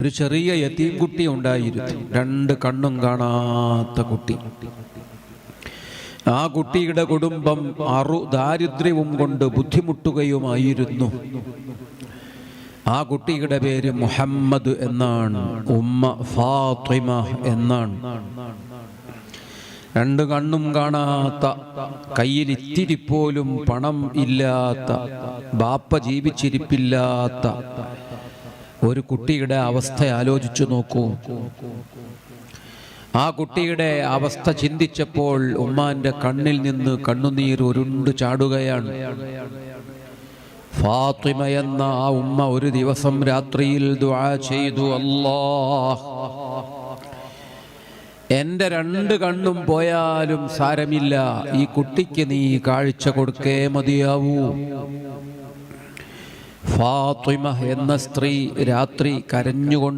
ഒരു ചെറിയ യതീം കുട്ടി ഉണ്ടായിരുന്നു. രണ്ട് കണ്ണും കാണാത്ത കുട്ടി. ആ കുട്ടിയുടെ കുടുംബം ദാരിദ്ര്യവും കൊണ്ട് ബുദ്ധിമുട്ടുകയുമായിരുന്നു. ആ കുട്ടിയുടെ പേര് മുഹമ്മദ് എന്നാണ്, ഉമ്മ ഫാത്തിമ എന്നാണ്. രണ്ട് കണ്ണും കാണാത്ത, കയ്യിൽ ഇത്തിരി പോലും പണം ഇല്ലാത്ത, ബാപ്പ ജീവിച്ചിരിപ്പില്ലാത്ത ഒരു കുട്ടിയുടെ അവസ്ഥ ആലോചിച്ചു നോക്കൂ. ആ കുട്ടിയുടെ അവസ്ഥ ചിന്തിച്ചപ്പോൾ ഉമ്മാന്റെ കണ്ണിൽ നിന്ന് കണ്ണുനീർ ഉരുണ്ടു ചാടുകയാണ്. ഫാത്തിമ എന്ന ആ ഉമ്മ ഒരു ദിവസം രാത്രിയിൽ ദുആ ചെയ്തു, അല്ലാഹ്, എൻ്റെ രണ്ട് കണ്ണും പോയാലും സാരമില്ല, ഈ കുട്ടിക്ക് നീ കാഴ്ച കൊടുക്കേ മതിയാവൂ. ഫാത്തിമ എന്ന സ്ത്രീ രാത്രി കരഞ്ഞുകൊണ്ട്